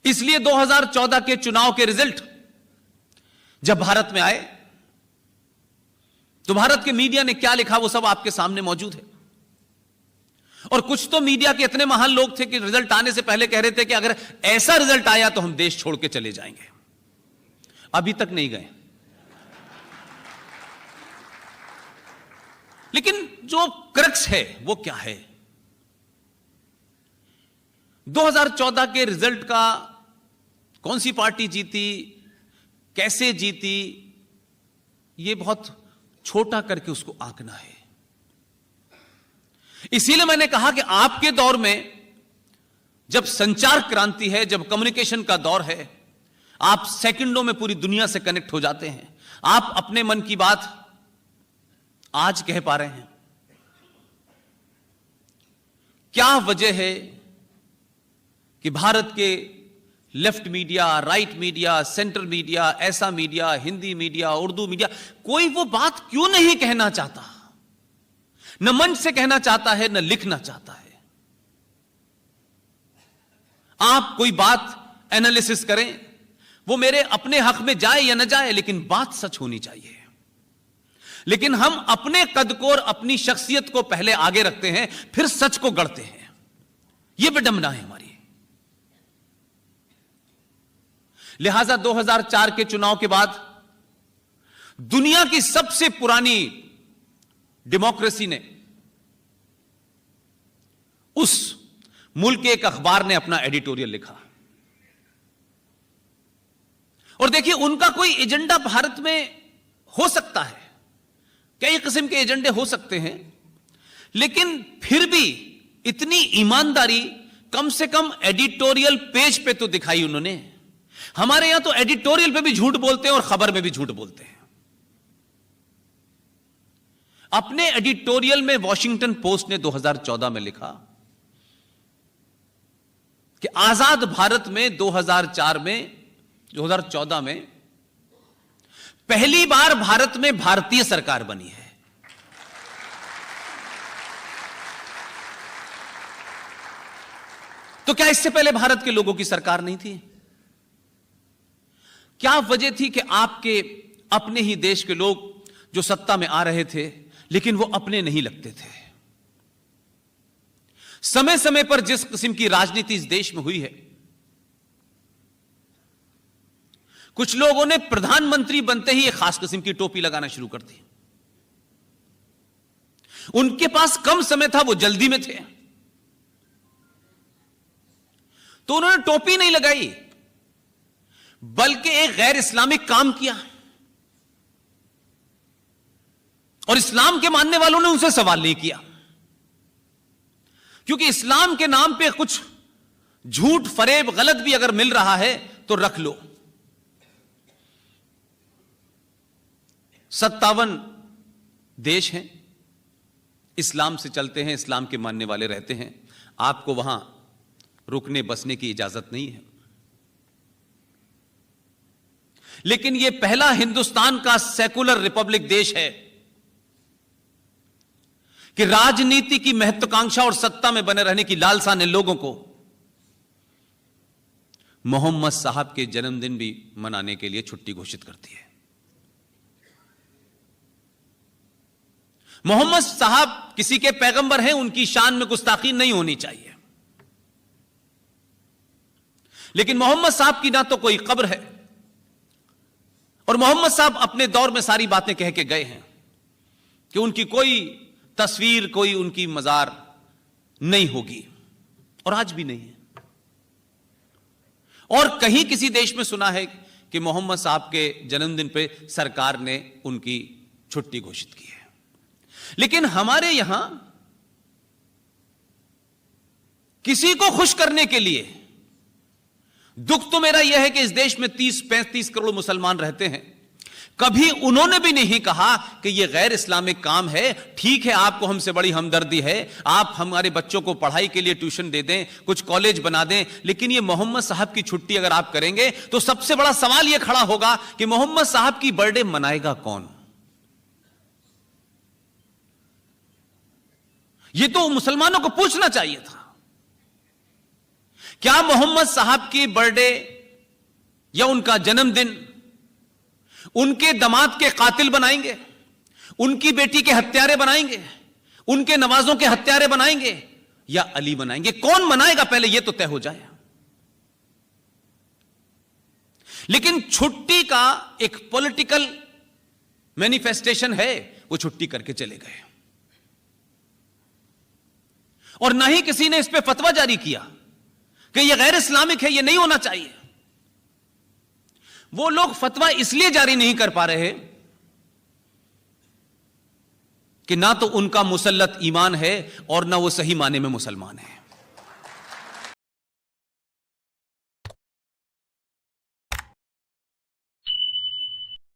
इसलिए 2014 के चुनाव के रिजल्ट जब भारत में आए तो भारत के मीडिया ने क्या लिखा वो सब आपके सामने मौजूद है। और कुछ तो मीडिया के इतने महान लोग थे कि रिजल्ट आने से पहले कह रहे थे कि अगर ऐसा रिजल्ट आया तो हम देश छोड़ के चले जाएंगे। अभी तक नहीं गए। लेकिन जो क्रक्स है वो क्या है? 2014 के रिजल्ट का कौन सी पार्टी जीती, कैसे जीती, ये बहुत छोटा करके उसको आंकना है। इसीलिए मैंने कहा कि आपके दौर में जब संचार क्रांति है, जब कम्युनिकेशन का दौर है, आप सेकंडों में पूरी दुनिया से कनेक्ट हो जाते हैं। आप अपने मन की बात आज कह पा रहे हैं। क्या वजह है कि भारत के left media, right media, central media, ऐसा media, Hindi media, Urdu media, कोई वो बात क्यों नहीं कहना चाहता? न मंच से कहना चाहता है, न लिखना चाहता है। आप कोई बात एनालिसिस करें, वो मेरे अपने हक में जाए या न जाए, लेकिन बात सच होनी चाहिए। लेकिन हम अपने कद को और अपनी शख्सियत को पहले आगे रखते हैं, फिर सच को गढ़ते हैं। यह विडंबना है हमारी। लिहाजा 2004 के चुनाव के बाद दुनिया की सबसे पुरानी डेमोक्रेसी ने, उस मुल्क के एक अखबार ने अपना एडिटोरियल लिखा। और देखिए, उनका कोई एजेंडा भारत में हो सकता है, कई किस्म के एजेंडे हो सकते हैं, लेकिन फिर भी इतनी ईमानदारी कम से कम एडिटोरियल पेज पे तो दिखाई उन्होंने। हमारे यहां तो एडिटोरियल पे भी झूठ बोलते हैं और खबर में भी झूठ बोलते हैं। अपने एडिटोरियल में वॉशिंगटन पोस्ट ने 2014 में लिखा कि आजाद भारत में 2014 में पहली बार भारत में भारतीय सरकार बनी है। तो क्या इससे पहले भारत के लोगों की सरकार नहीं थी? क्या वजह थी कि आपके अपने ही देश के लोग जो सत्ता में आ रहे थे, लेकिन वो अपने नहीं लगते थे? समय समय पर जिस किस्म की राजनीति इस देश में हुई है, कुछ लोगों ने प्रधानमंत्री बनते ही एक खास किस्म की टोपी लगाना शुरू कर दी। उनके पास कम समय था, वो जल्दी में थे, तो उन्होंने टोपी नहीं लगाई, बल्कि एक गैर इस्लामिक काम किया। और इस्लाम के मानने वालों ने उनसे सवाल नहीं किया, क्योंकि इस्लाम के नाम पे कुछ झूठ, फरेब, गलत भी अगर मिल रहा है तो रख लो। 57 देश हैं, इस्लाम से चलते हैं, इस्लाम के मानने वाले रहते हैं। आपको वहां रुकने बसने की इजाजत नहीं है। लेकिन यह पहला हिंदुस्तान का सेकुलर रिपब्लिक देश है कि राजनीति की महत्वाकांक्षा और सत्ता में बने रहने की लालसा ने लोगों को मोहम्मद साहब के जन्मदिन भी मनाने के लिए छुट्टी घोषित कर दी है। मोहम्मद साहब किसी के पैगंबर हैं, उनकी शान में गुस्ताखी नहीं होनी चाहिए, लेकिन मोहम्मद साहब की ना तो कोई कब्र है, और मोहम्मद साहब अपने दौर में सारी बातें कह के गए हैं कि उनकी कोई तस्वीर, कोई उनकी मजार नहीं होगी, और आज भी नहीं है। और कहीं किसी देश में सुना है कि मोहम्मद साहब के जन्मदिन पे सरकार ने उनकी छुट्टी घोषित की है। लेकिन हमारे यहां किसी को खुश करने के लिए, दुख तो मेरा यह है कि इस देश में 30-35 करोड़ मुसलमान रहते हैं, कभी उन्होंने भी नहीं कहा कि यह गैर इस्लामिक काम है। ठीक है, आपको हमसे बड़ी हमदर्दी है, आप हमारे बच्चों को पढ़ाई के लिए ट्यूशन दे दें, कुछ कॉलेज बना दें, लेकिन यह मोहम्मद साहब की छुट्टी अगर आप करेंगे तो सबसे बड़ा सवाल यह खड़ा होगा कि मोहम्मद साहब की बर्थडे मनाएगा कौन? यह तो मुसलमानों को पूछना चाहिए था क्या मोहम्मद साहब की बर्थडे या उनका जन्मदिन उनके दामाद के कातिल बनाएंगे, उनकी बेटी के हत्यारे बनाएंगे, उनके नवाजों के हत्यारे बनाएंगे या अली बनाएंगे? कौन मनाएगा पहले यह तो तय हो जाए। लेकिन छुट्टी का एक पॉलिटिकल मैनिफेस्टेशन है, वो छुट्टी करके चले गए और ना ही किसी ने इस पे फतवा जारी किया कि यह गैर इस्लामिक है, यह नहीं होना चाहिए। वो लोग फतवा इसलिए जारी नहीं कर पा रहे कि ना तो उनका मुसल्लत ईमान है और ना वो सही माने में मुसलमान है।